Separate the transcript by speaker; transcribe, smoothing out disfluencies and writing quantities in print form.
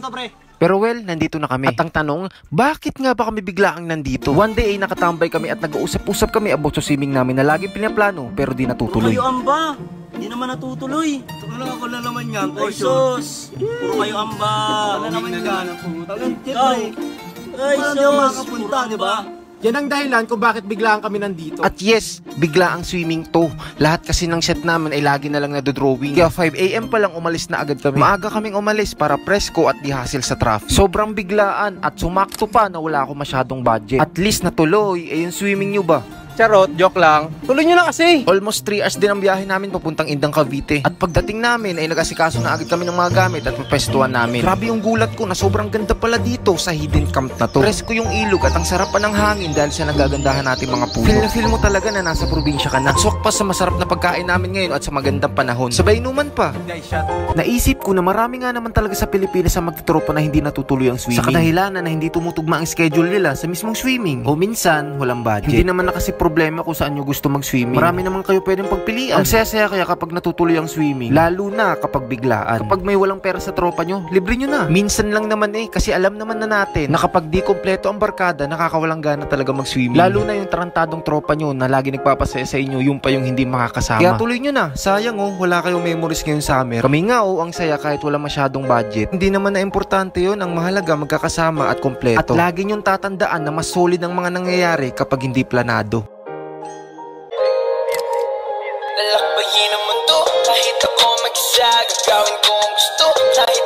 Speaker 1: na to, pre.
Speaker 2: Pero well, nandito na kami. At ang tanong, bakit nga ba kami biglaang nandito? One day ay nakatambay kami at nag-uusap-usap kami about sa swimming namin na laging pinaplano pero di natutuloy.
Speaker 1: Puro kayo amba. Di naman natutuloy.
Speaker 3: Ako na naman yan.
Speaker 1: Ay, sus. Puro kayo amba.
Speaker 3: Ako na naman yan.
Speaker 1: Ikaw. Ay, sus.
Speaker 3: Makapunta, di ba? Yan ang dahilan kung bakit biglaan kami nandito.
Speaker 2: At yes, bigla ang swimming to. Lahat kasi ng set namin ay lagi na lang nadodrawing. Kaya 5 AM pa lang umalis na agad kami. Maaga kaming umalis para presko at di hassle sa traffic. Sobrang biglaan at sumakto pa na wala ako masyadong budget. At least natuloy, yung swimming nyo ba?
Speaker 3: Charot, joke lang. Tuloy nyo na kasi.
Speaker 2: Almost 3 hours din ang biyahe namin papuntang Indang Cavite. At pagdating namin ay nag-asikaso na agad kami ng mga gamit at mapestuhan namin. Grabe yung gulat ko na sobrang ganda pala dito sa hidden camp na to. Presko yung ilog at ang sarap pa ng hangin dahil sa nagagandahan natin mga puno. Feel na feel mo talaga na nasa probinsya ka na. At swak pa sa masarap na pagkain namin ngayon at sa magandang panahon. Sabay inuman pa. Naisip ko na marami nga naman talaga sa Pilipinas ang magtutropa na hindi natutuloy ang swimming. Sa kadahilanan na hindi tumutugma ang schedule nila sa mismong swimming. O minsan, walang budget. Hindi naman na kasi problema kung saan nyo gusto mag-swimming. Marami naman kayo pwedeng pagpilian. Ang saya-saya kaya kapag natutuloy ang swimming. Lalo na kapag biglaan. Kapag may walang pera sa tropa nyo, libre nyo na. Minsan lang naman kasi alam naman na natin na kapag di kompleto ang barkada, nakakawalang gana talaga mag-swimming. Lalo na yung tarantadong tropa nyo na lagi nagpapasaya sa inyo, yung pa yung hindi makakasama. Kaya tuloy nyo na. Sayang wala kayong memories ngayong summer. Kami nga ang saya kahit wala masyadong budget. Hindi naman na importante yun. Ang mahalaga magkakasama at kompleto. At lagi nyong tatandaan na mas solid ang mga nangyayari kapag hindi planado.
Speaker 4: Lalakbayin ang mundo, kahit ako mag-isa, gagawin ko ang gusto, kahit